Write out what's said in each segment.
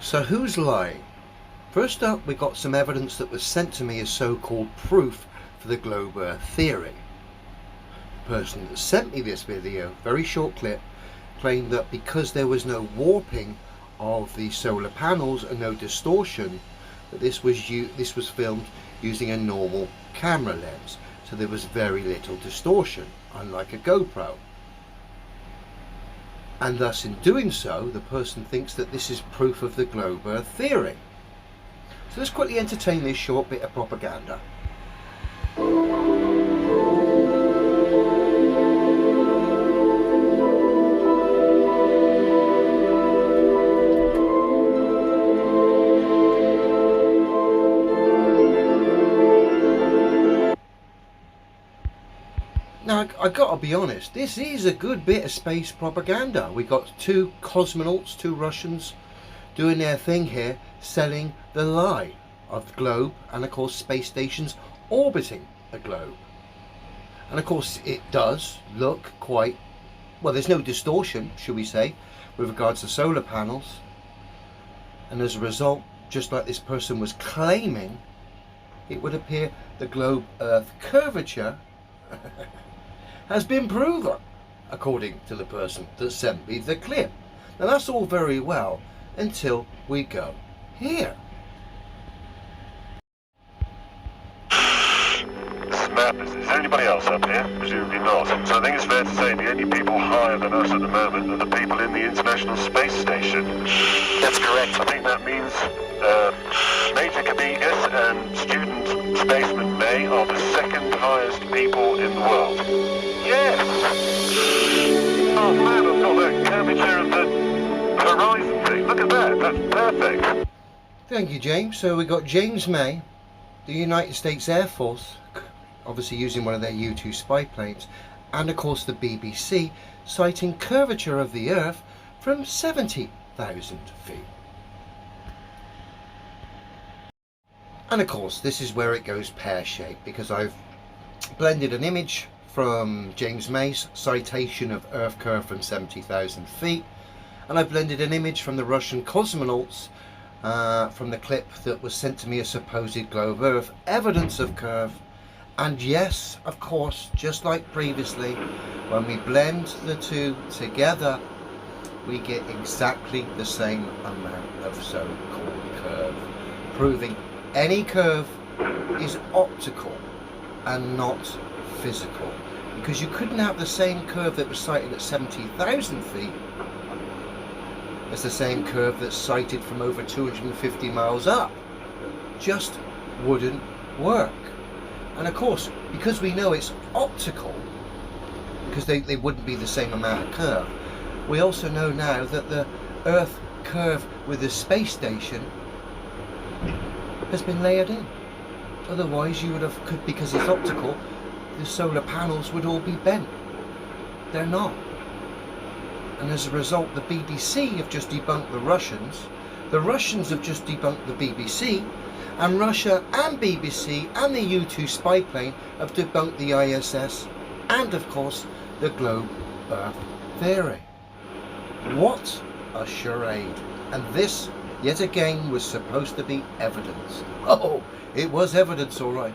So who's lying? First up, we got some evidence that was sent to me as so-called proof for the globe earth theory. The person that sent me this video, very short clip, claimed that because there was no warping of the solar panels and no distortion, that this was filmed using a normal camera lens, so there was very little distortion, unlike a GoPro. And thus in doing so, the person thinks that this is proof of the globe earth theory. So let's quickly entertain this short bit of propaganda. Now, I gotta be honest, this is a good bit of space propaganda. We got two cosmonauts, two Russians, doing their thing here, selling the lie of the globe, and of course space stations orbiting a globe. And of course it does look quite, well, there's no distortion, should we say, with regards to solar panels. And as a result, just like this person was claiming, it would appear the globe earth curvature has been proven, according to the person that sent me the clip. Now that's all very well until we go here. This is madness. Is there anybody else up here? Presumably not. So I think it's fair to say the only people higher than us at the moment are the people in the International Space Station. That's correct. I think that means Major Kabikas and student spaceman May are the second highest people in the world. Yes! Oh man, I've got that curvature of the horizon thing. Look at that, that's perfect. Thank you, James. So we got James May, the United States Air Force, obviously using one of their U-2 spy planes, and of course the BBC, citing curvature of the Earth from 70,000 feet. And of course this is where it goes pear-shaped, because I've blended an image from James May's citation of Earth curve from 70,000 feet, and I've blended an image from the Russian cosmonauts from the clip that was sent to me as supposed globe Earth evidence of curve. And yes, of course, just like previously, when we blend the two together, we get exactly the same amount of so-called curve, proving any curve is optical and not physical, because you couldn't have the same curve that was sighted at 70,000 feet as the same curve that's sighted from over 250 miles up. Just wouldn't work. And of course, because we know it's optical, because they wouldn't be the same amount of curve, we also know now that the Earth curve with the space station has been layered in. Otherwise you would have, because it's optical, the solar panels would all be bent. They're not. And as a result, the BBC have just debunked the Russians have just debunked the BBC, and Russia and BBC and the U-2 spy plane have debunked the ISS and of course the globe earth theory. What a charade. And this yet again was supposed to be evidence. Oh, it was evidence all right,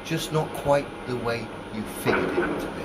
just not quite the way you figured it to be.